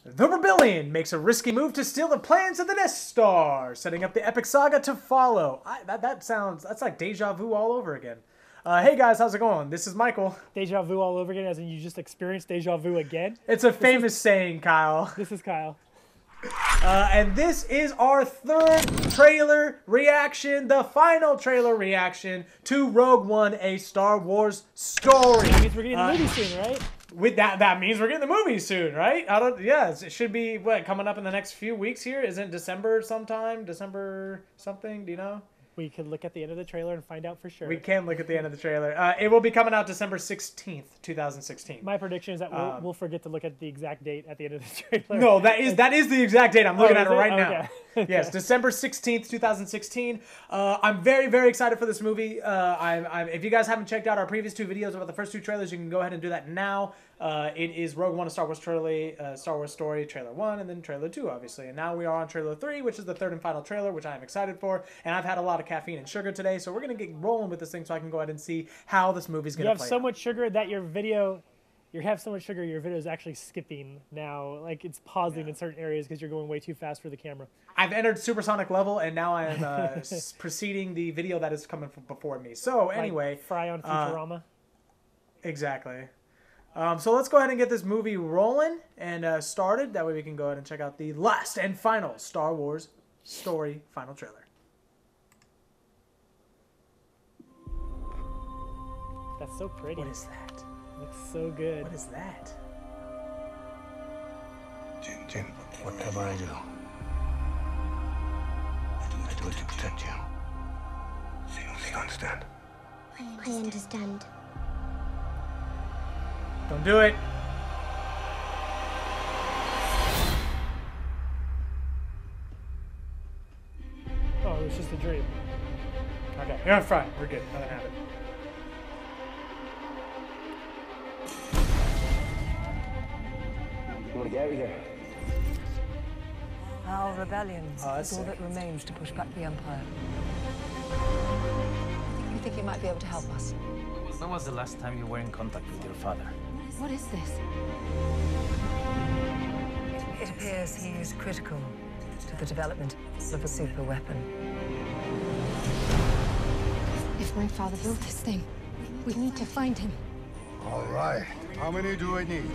The Rebellion makes a risky move to steal the plans of the Death Star, setting up the epic saga to follow. That's like deja vu all over again. Hey guys, how's it going? This is Michael. Deja vu all over again, as in you just experienced deja vu again? It's a famous saying, Kyle. This is Kyle. And this is our third trailer reaction, the final trailer reaction to Rogue One, a Star Wars story. That means we're getting the movie soon, right? With that means we're getting the movie soon, right? Yes, it should be coming up in the next few weeks here. Isn't it December sometime? December something? Do you know? We could look at the end of the trailer and find out for sure. We can look at the end of the trailer. It will be coming out December 16th, 2016. My prediction is that we'll forget to look at the exact date at the end of the trailer. No, that is the exact date. I'm looking at it right now. Okay. Yes, December 16th, 2016. I'm very, very excited for this movie. If you guys haven't checked out our previous two videos about the first two trailers, you can go ahead and do that now. It is Rogue One, a Star Wars story, trailer 1, and then trailer 2, obviously. And now we are on trailer 3, which is the third and final trailer, which I am excited for. And I've had a lot of caffeine and sugar today, so we're going to get rolling with this thing so I can go ahead and see how this movie's going to play You have so much sugar that your video is actually skipping now. Like, it's pausing in certain areas because you're going way too fast for the camera. I've entered supersonic level, and now I am preceding the video that is coming from before me. So, anyway. Like Fry on Futurama? Exactly. So let's go ahead and get this movie rolling and started. That way we can go ahead and check out the last and final Star Wars story final trailer. That's so pretty. What is that? Looks so good. What is that? Jin, whatever I do it to protect you. So you understand? I understand. Don't do it. Oh, it was just a dream. Okay, you're fine. We're good. Nothing happened. You want to get out of here? Our rebellions is all sick. that remains to push back the Empire. You think you might be able to help us? When was the last time you were in contact with your father? What is this? It appears he is critical to the development of a super weapon. If my father built this thing, we need to find him. All right. How many do I need?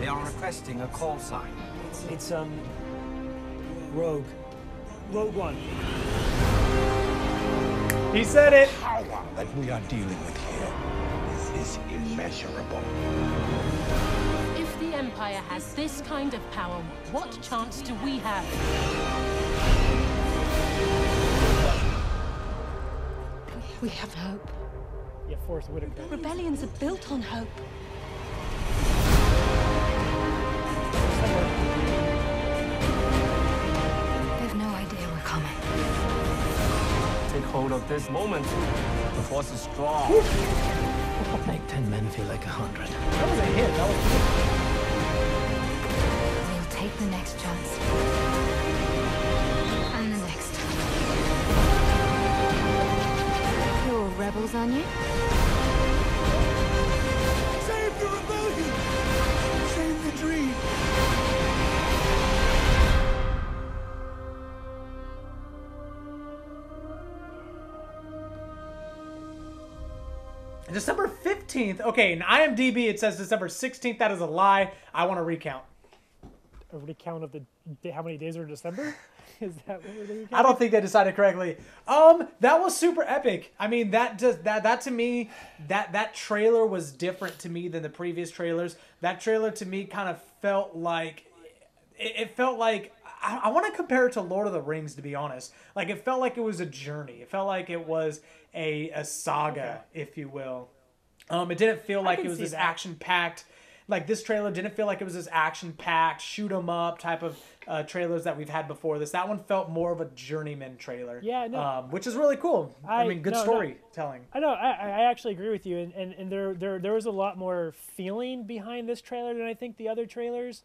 They are requesting a call sign. It's, Rogue One. He said it. The power that we are dealing with here is immeasurable. If the Empire has this kind of power, what chance do we have? We have hope. Yeah, Forrest Whitaker. Rebellions are built on hope. They've no idea we're coming. Take hold of this moment. The force is strong. Make 10 men feel like 100. That was a hit. That was We'll take the next chance. And the next. You're rebels, aren't you? Save the rebellion! Save the dream! December 15th. Okay, in IMDb it says December 16th. That is a lie. I want to recount. A recount of how many days are in December? Is that what we're recounting? I don't think they decided correctly. That was super epic. I mean, that to me, that trailer was different to me than the previous trailers. That trailer to me kind of felt like it felt like I want to compare it to Lord of the Rings, to be honest. Like, it felt like it was a journey. It felt like it was a saga, if you will. It didn't feel like it was this action-packed. Like, this trailer didn't feel like it was this action-packed, shoot-'em-up type of trailers that we've had before this. That one felt more of a journeyman trailer. Yeah, no. Which is really cool. I mean, good storytelling. I know. I actually agree with you. And there was a lot more feeling behind this trailer than I think the other trailers.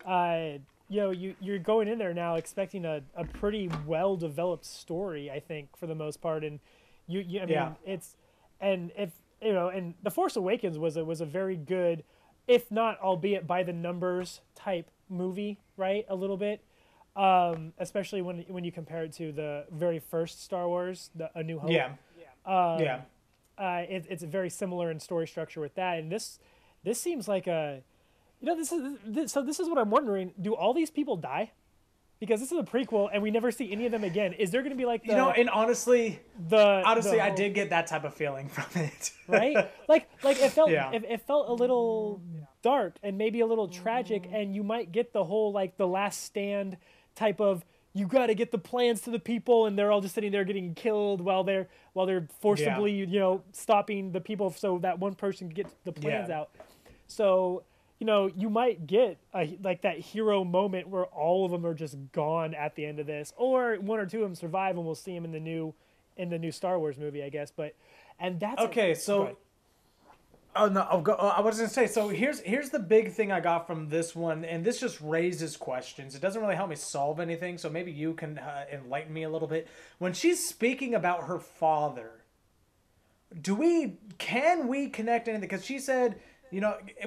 You know, you're going in there now expecting a pretty well-developed story, I think, for the most part. And I mean, it's, and if, you know, and The Force Awakens was a very good if not, albeit by the numbers type movie, right? A little bit, especially when you compare it to the very first Star Wars, A New Hope. Yeah. It's very similar in story structure with that, and this seems like a, this is what I'm wondering. Do all these people die? Because this is a prequel, and we never see any of them again. Is there going to be like and honestly, I whole, did get that type of feeling from it, right? Like it felt it felt a little dark and maybe a little tragic, and you might get the whole like the last stand type of, you got to get the plans to the people, and they're all just sitting there getting killed while they're forcibly stopping the people so that one person can get the plans out. So you might get like that hero moment where all of them are just gone at the end of this, or one or two of them survive, and we'll see them in the new Star Wars movie, I guess. And that's okay. So, I was gonna say. So here's the big thing I got from this one, and this just raises questions. It doesn't really help me solve anything, so maybe you can enlighten me a little bit. When she's speaking about her father, can we connect anything? Because she said,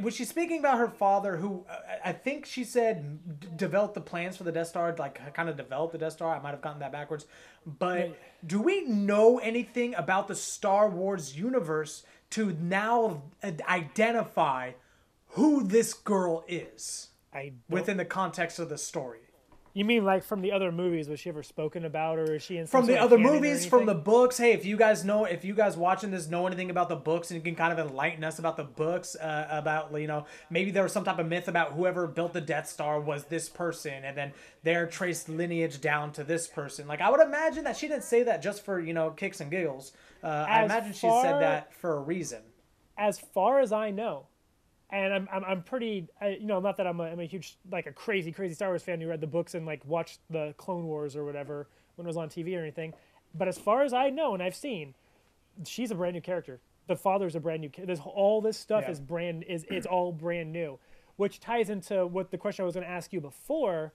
was she speaking about her father, who I think she said developed the plans for the Death Star, like kind of developed the Death Star. I might have gotten that backwards. But do we know anything about the Star Wars universe to now identify who this girl is within the context of the story? You mean like from the other movies? Was she ever spoken about, or is she in some from sort the of other canon movies, from the books? Hey, if you guys watching this know anything about the books, and you can kind of enlighten us about the books, about maybe there was some type of myth about whoever built the Death Star was this person, and then their traced lineage down to this person. Like, I would imagine that she didn't say that just for kicks and giggles. I imagine she said that for a reason. As far as I know. And I'm pretty, not that I'm a huge, like a crazy Star Wars fan who read the books and like watched the Clone Wars or whatever when it was on TV or anything. But as far as I know and I've seen, she's a brand new character. The father's a brand new character. All this stuff it's all brand new, which ties into what the question I was going to ask you before,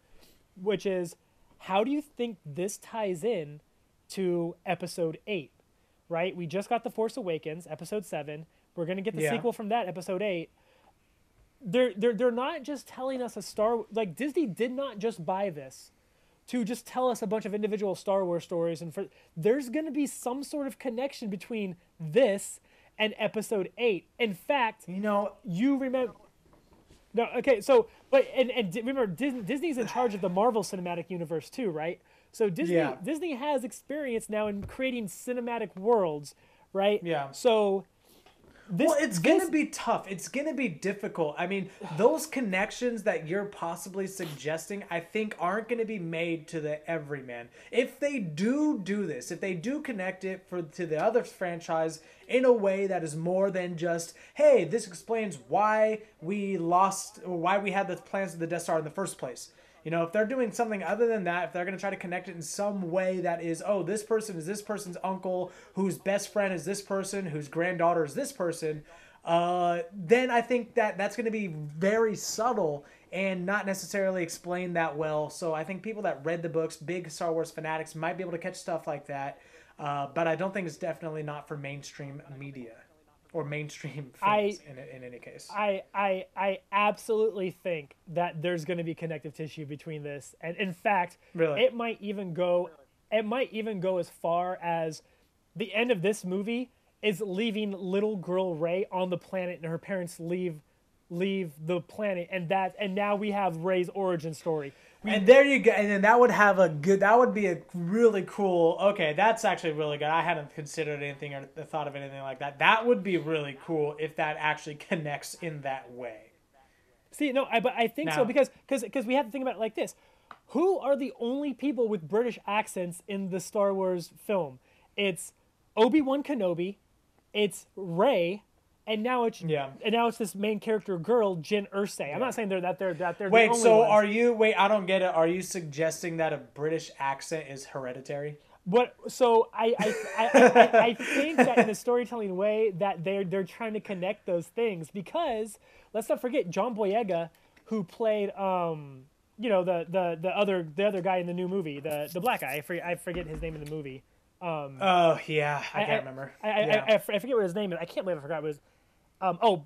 which is, how do you think this ties in to Episode 8? Right? We just got The Force Awakens, Episode 7. We're going to get the sequel from that, Episode 8. They're not just telling us like Disney did not just buy this to just tell us a bunch of individual Star Wars stories, and there's going to be some sort of connection between this and Episode 8. In fact, you remember. No, okay, so but and remember Disney's in charge of the Marvel Cinematic Universe too, right? So Disney has experience now in creating cinematic worlds, right? Yeah. So it's going to be tough. It's going to be difficult. I mean, those connections that you're possibly suggesting, I think, aren't going to be made to the everyman. If they do this, if they do connect it to the other franchise in a way that is more than just, hey, this explains why we lost, or why we had the plans of the Death Star in the first place. If they're doing something other than that, if they're going to try to connect it in some way that is, oh, this person is this person's uncle, whose best friend is this person, whose granddaughter is this person, then I think that's going to be very subtle and not necessarily explained that well. So I think people that read the books, big Star Wars fanatics, might be able to catch stuff like that. But I don't think it's definitely not for mainstream media or mainstream fans in any case. I absolutely think that there's going to be connective tissue between this, and in fact, it might even go as far as the end of this movie is leaving little girl Rey on the planet, and her parents leave the planet, and now we have Rey's origin story. And there you go. And then that would be a really cool, okay, that's actually really good. I hadn't considered anything or thought of anything like that. That would be really cool if that actually connects in that way. See, no, but I think so, because we have to think about it like this. Who are the only people with British accents in the Star Wars film? It's Obi-Wan Kenobi, it's Rey, and now it's this main character girl, Jyn Erso. I'm not saying they're the Wait, only so ones. I don't get it. Are you suggesting that a British accent is hereditary? What? So I think that in a storytelling way that they're trying to connect those things, because let's not forget John Boyega, who played the other guy in the new movie, the black guy. I forget his name in the movie. I can't remember. I forget what his name is. I can't believe I forgot what his. What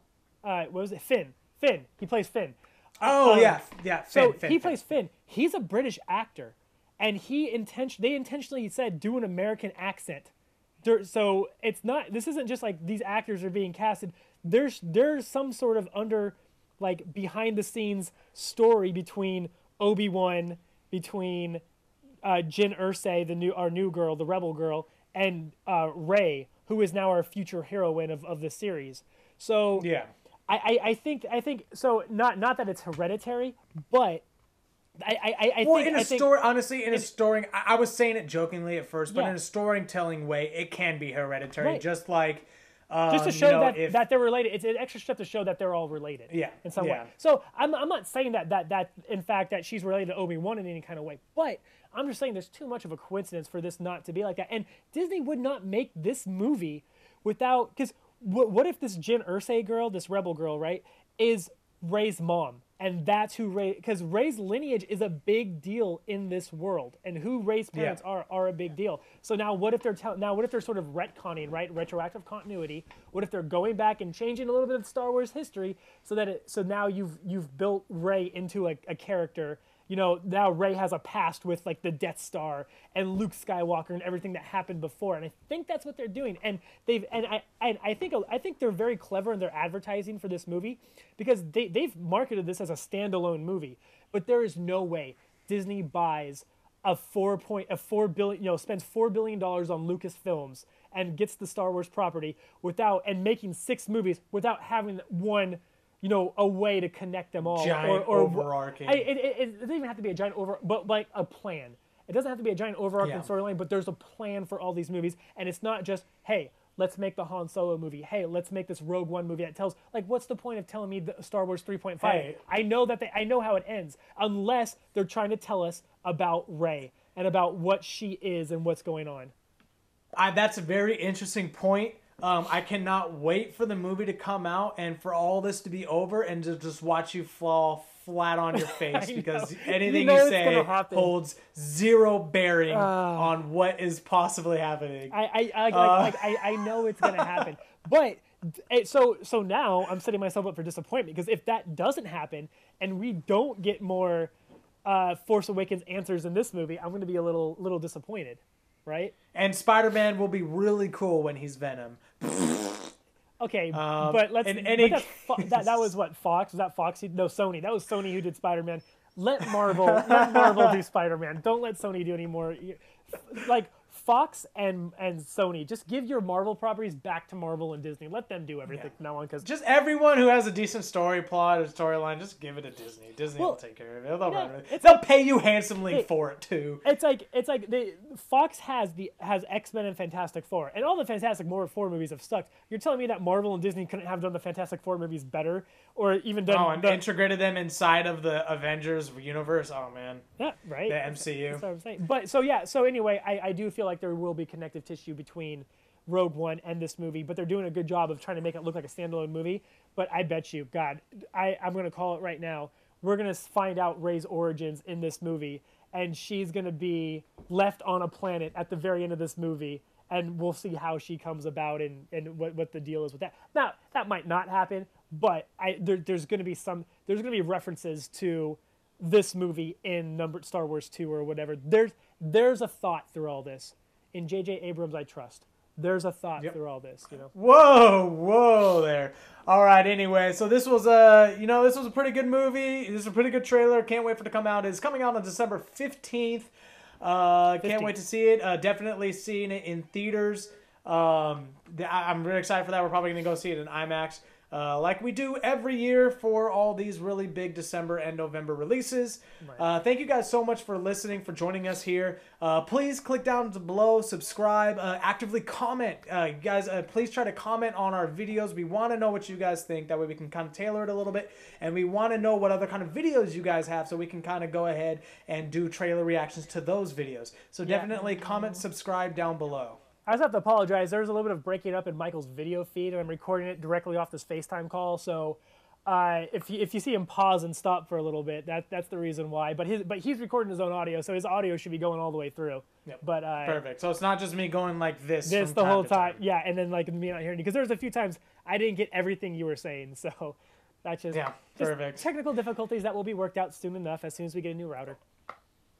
was it? Finn. Finn. He plays Finn. Oh yeah. So Finn, he plays Finn. He's a British actor, and they intentionally said do an American accent. So it's not. This isn't just like these actors are being casted. There's some sort of behind the scenes story between Obi-Wan, between Jyn Erso, our new girl, the rebel girl, and Rey, who is now our future heroine of the series. So yeah. I think so. Not that it's hereditary, but I think honestly, in a story, I was saying it jokingly at first, but Yeah. in a storytelling way, it can be hereditary, Right. just like just to show if, that they're related. It's an extra step to show that they're all related. Yeah, in some yeah. way. So I'm not saying that in fact that she's related to Obi-Wan in any kind of way, but I'm just saying there's too much of a coincidence for this not to be like that. And Disney would not make this movie without, because what if this Jyn Erso girl, this rebel girl, right, is Rey's mom, and that's who Rey, because Rey's lineage is a big deal in this world, and who Rey's parents are a big deal. So now what if they're sort of retconning, right, retroactive continuity? What if they're going back and changing a little bit of Star Wars history so now you've built Rey into a character. Now Rey has a past with like the Death Star and Luke Skywalker and everything that happened before, and I think that's what they're doing. And I think they're very clever in their advertising for this movie, because they've marketed this as a standalone movie. But there is no way Disney buys spends $4 billion on Lucasfilms and gets the Star Wars property and making 6 movies without having one. A way to connect them all. Giant overarching. It doesn't even have to be a giant but like a plan. It doesn't have to be a giant overarching storyline, but there's a plan for all these movies. And it's not just, hey, let's make the Han Solo movie. Hey, let's make this Rogue One movie that tells, what's the point of telling me the Star Wars 3.5? Hey. I know how it ends, unless they're trying to tell us about Rey and about what she is and what's going on. That's a very interesting point. I cannot wait for the movie to come out and for all this to be over and to just watch you fall flat on your face, because anything you say holds zero bearing on what is possibly happening. I know it's gonna happen, but so now I'm setting myself up for disappointment, because if that doesn't happen and we don't get more Force Awakens answers in this movie, I'm gonna be a little disappointed. Right? And Spider-Man will be really cool when he's Venom. Okay, but let's. That was what, Fox? Was that Fox? No, Sony. That was Sony who did Spider-Man. Let Marvel do Spider-Man. Don't let Sony do any more. Like Fox and Sony, just give your Marvel properties back to Marvel and Disney. Let them do everything from now on. Because just everyone who has a decent story plot or storyline, just give it to Disney. Disney will take care of it. They'll run with it. They'll pay you handsomely for it too. It's like Fox has X-Men and Fantastic Four, and all the Fantastic Four movies have sucked. You're telling me that Marvel and Disney couldn't have done the Fantastic Four movies better, or even done integrated them inside of the Avengers universe? Oh man, yeah, right. The MCU. That's what I'm saying. But so anyway, I do feel like there will be connective tissue between Rogue One and this movie, but they're doing a good job of trying to make it look like a standalone movie. But I bet you, God, I'm going to call it right now, we're going to find out Rey's origins in this movie, and she's going to be left on a planet at the very end of this movie, and we'll see how she comes about and what the deal is with that. Now, that might not happen, but there's going to be references to this movie in Star Wars 2 or whatever. There's a thought through all this. In J.J. Abrams, I trust. There's a thought through all this, Whoa there. All right, anyway, so this was a pretty good movie. This is a pretty good trailer. Can't wait for it to come out. It's coming out on December 15th. Can't wait to see it. Definitely seeing it in theaters. I'm really excited for that. We're probably going to go see it in IMAX. Like we do every year for all these really big December and November releases. Right. Thank you guys so much for listening, for joining us here. Please click down below, subscribe, actively comment. Guys, please try to comment on our videos. We want to know what you guys think. That way we can kind of tailor it a little bit. And we want to know what other kind of videos you guys have so we can kind of go ahead and do trailer reactions to those videos. So definitely comment, subscribe down below. I just have to apologize. There's a little bit of breaking up in Michael's video feed, and I'm recording it directly off this FaceTime call. So if you see him pause and stop for a little bit, that's the reason why. But he's recording his own audio, so his audio should be going all the way through. Yep. But perfect. So it's not just me going like this. The whole time. Yeah, and then like me not hearing you, because there's a few times I didn't get everything you were saying. So That's just, Yeah, just perfect. technical difficulties that will be worked out soon enough as soon as we get a new router.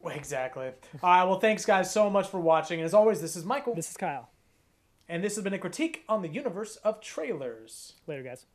Exactly. All right, well, thanks, guys, so much for watching. And as always, this is Michael. This is Kyle. And this has been a critique on the universe of trailers. Later, guys.